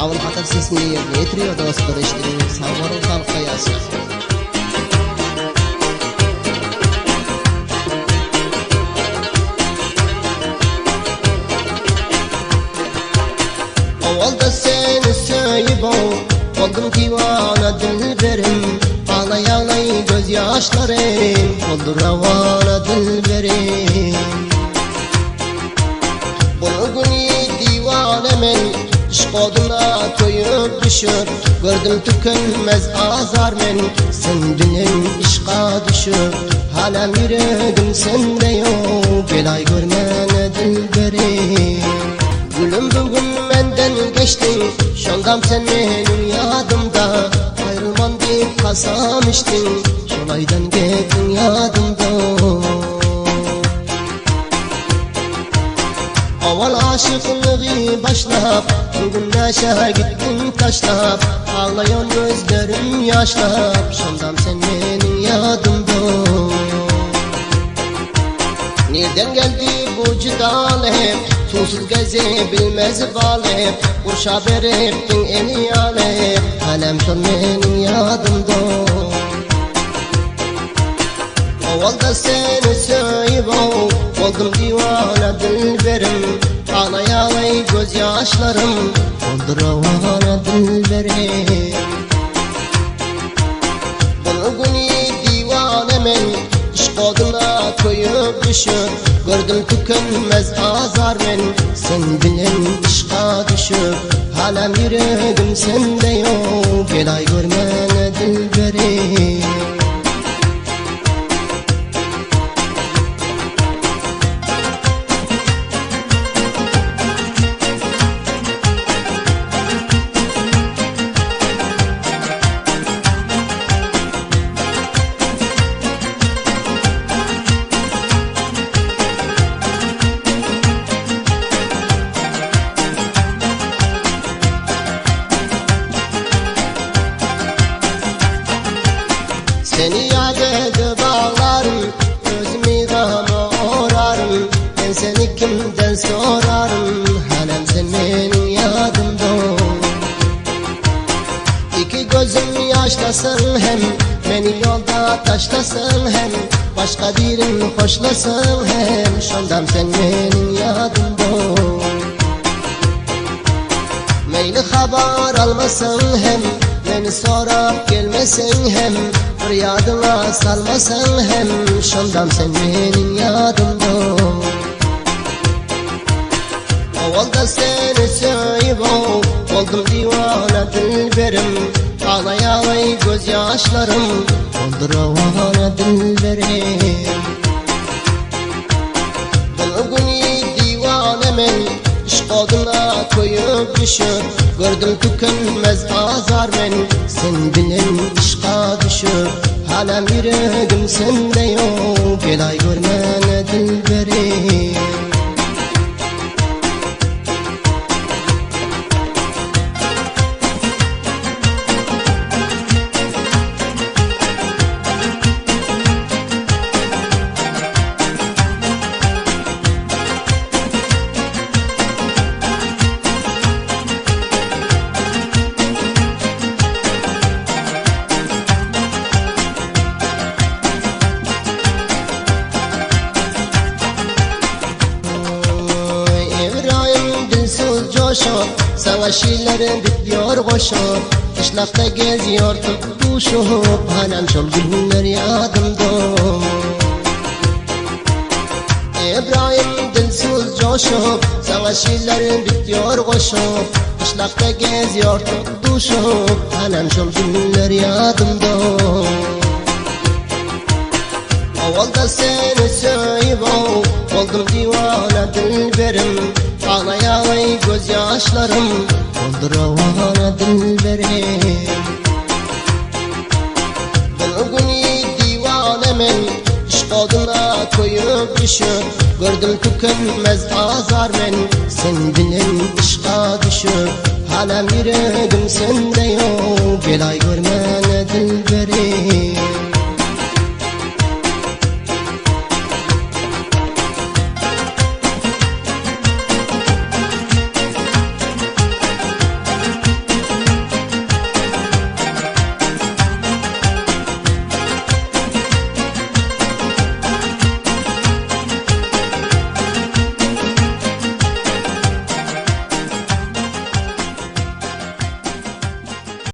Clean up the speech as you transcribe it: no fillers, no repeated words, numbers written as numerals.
Avul hatar sesini yerine getiriyor dostlar, eşitlerin sağvarın halka yazıyor. Ovalda seni söyüp oldum divana dilberim. Ağlay ağlay gözyaşlarım oldu ravana dilberim. Bulguni divanemin işk oduna koyup düşür. Gördüm tükenmez azar men, sen benim işka düşür. Hala yüreğim sende yok, belay görmene dilberim. Gülüm bugün menden geçtin, şondam sen benim yadımda. Ayrılman deyip kasam içtin, şolaydan gittin yadımda. Aval aşıklığı başlap, bugün neşe gittin taşlap. Ağlayan gözlerim yaşlap, şondam sen benim yadımda. Nereden geldi bu cidalep, susuz gezebilmez balep. Kuş haber ettin eni alep, kalem şol benim yadımda. Ovalda seni söyüp oldum divana dilberim. Ağlay ağlay gözyaşlarım oldu ravana dilberim. Bulguni divanemin işk oduna koyup düşür. Gördüm tükenmez azar men, sen benim işka düşür. Hala yüreğim sende yok, belay görmene dilberim. Seni yad edip ağlarım, gözümü gama orarım. Ben seni kimden sorarım, hanem sen benim yadımda. İki gözüm yaşlasın hem, beni yolda taşlasın hem. Başka birini hoşlasın hem, şondam sen benim yadımda. Meyli haber almasın hem, beni sorup gelmesin hem. Yadına salmasan hem, şondam sen benim yadımda. Ovalda seni söyüp oldum divana dilberim. Ağlay ağlay gözyaşlarım oldu ravana dilberim. Bulguni divanemin işk oduna koyup düşür. Gördüm tükenmez azar men, sen benim işka düşür. Hala yüreğim sende yok, belay görmene dilberim. Sana şiirlerim bitiyor koşup, kışlakta geziyor tutuşup. Hanem şol günler yadımda. İbrahim dilsiz coşup, sana şiirlerim bitiyor koşup. Kışlakta geziyor tutuşup, hanem şol günler yadımda. Ovalda seni söyüp oldum divana dilberim. Ağlay ağlay gözyaşlarım oldu ravana dilberim. Bulguni divanemin işk oduna koyup düşür. Gördüm tükenmez azar men, sen benim işka düşür. Hala yüreğim sende yok, belay görmene dilberim.